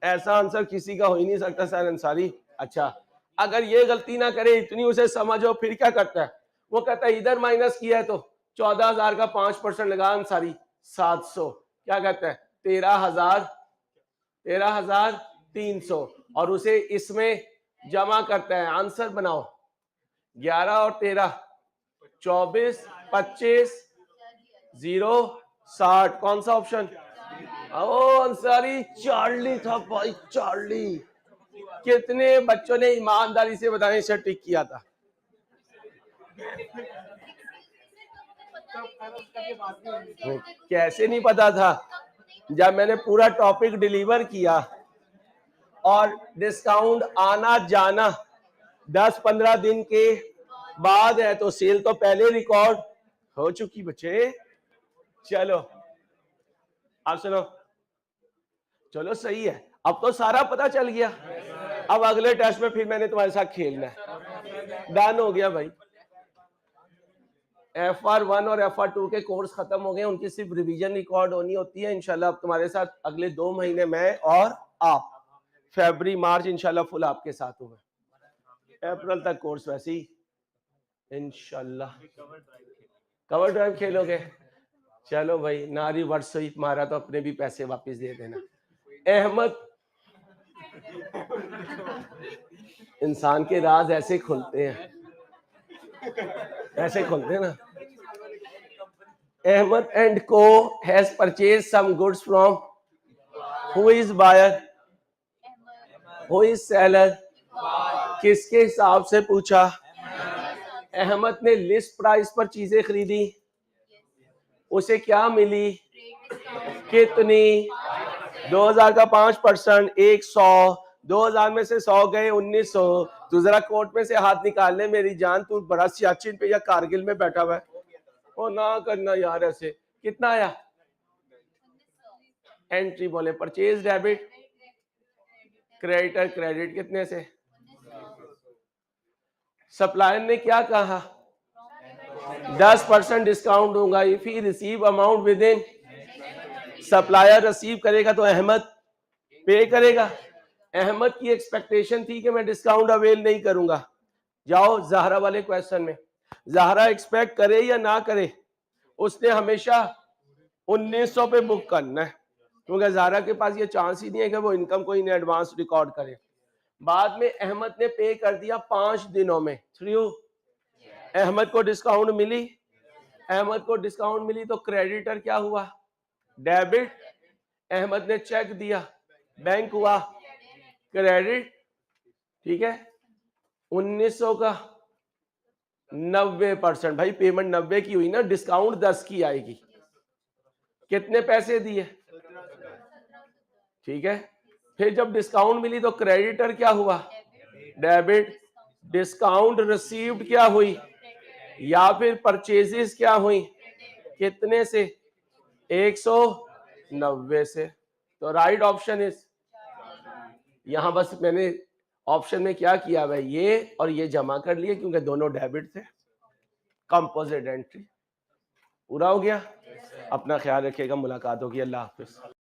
ऐसा आंसर किसी का हो ही नहीं सकता सर अंसारी। अच्छा, अगर ये गलती ना करे, इतनी उसे समझो, फिर क्या करता है, वो कहता है इधर माइनस किया है तो 14,000 का 5% लगा अंसारी, 700, क्या कहता है 13,300, और उसे इसमें जमा करता है, आंसर बनाओ, 11 और 13 24, 25, 0, 60, कौन सा ऑप्शन, ओ अंसारी चार्ली था भाई, चार्ली। कितने बच्चों ने ईमानदारी से बताएं इसे टिक किया था, कैसे नहीं पता था, जब मैंने पूरा टॉपिक डिलीवर किया और डिस्काउंट आना जाना 10-15 दिन के बाद है, तो सेल तो पहले रिकॉर्ड हो चुकी बच्चे। चलो आप सुनो, चलो सही है, अब तो सारा पता चल गया, अब अगले टेस्ट में फिर मैंने तुम्हारे साथ खेलना है, डन हो गया भाई। FR1 और FR2 के कोर्स खत्म हो गए, उनकी सिर्फ रिवीजन रिकॉर्ड होनी होती है। इंशाल्लाह अब तुम्हारे साथ अगले 2 महीने मैं और आप, फरवरी मार्च इंशाल्लाह फुल आपके साथ हूँ, अप्रैल तक कोर्स वैसे ही इंशाल्लाह। कवर ड्राइव खेलोगे, चलो भाई, नारी वर्ष स्वीप मारा तो अपने भी पैसे वापस दे देना। अहमद, इंसान के राज ऐसे खुलते हैं, ऐसे खुलते हैं ना। Ahmed and Co has purchased some goods from, who is buyer, who is seller, किसके हिसाब से पूछा, अहमद ने लिस्ट प्राइस पर चीजें खरीदी, उसे क्या मिली, कितनी, 2000 का 5%, 100, 2000 में से 100 गए 1900, तू जरा कोर्ट में से हाथ निकाल ले मेरी जान, तू बड़ा सियाचिन पे या कारगिल में बैठा हुआ है, ओ ना करना यार ऐसे। कितना आया, एंट्री बोले, परचेज डेबिट, क्रेडिटर क्रेडिट कितने से, सप्लायर ने क्या कहा, 10% डिस्काउंट दूंगा, if he receive amount with in, supplier receive करेगा तो अहमद पे करेगा, अहमद की एक्सपेक्टेशन थी कि मैं डिस्काउंट अवेल नहीं करूंगा। जाओ जहरा वाले क्वेश्चन में, जहरा एक्सपेक्ट करे या ना करे, उसने हमेशा 1900 पे बुक करना है, क्योंकि जहरा के पास ये चांस ही नहीं है कि वो इनकम को इन एडवांस रिकॉर्ड करे। बाद में अहमद ने पे कर दिया 5 दिनों में, थ्रू अहमद को डिस्काउंट मिली, अहमद को डिस्काउंट मिली तो क्रेडिटर क्या हुआ, डेबिट, अहमद ने चेक दिया, बैंक हुआ क्रेडिट, ठीक है। 1900 का 90%, भाई पेमेंट 90 की हुई ना, डिस्काउंट 10 की आएगी, कितने पैसे दिए, ठीक है। फिर जब डिस्काउंट मिली तो क्रेडिटर क्या हुआ, डेबिट, डिस्काउंट रिसीव्ड क्या हुई, या फिर परचेजेस क्या हुई, कितने से, 190 से, तो राइट ऑप्शन इज, यहां बस मैंने ऑप्शन में क्या किया भाई, ये और ये जमा कर लिए क्योंकि दोनों डेबिट थे, कंपोजिट एंट्री। पूरा हो गया? अपना ख्याल रखिएगा, मुलाकात होगी, अल्लाह हाफिज।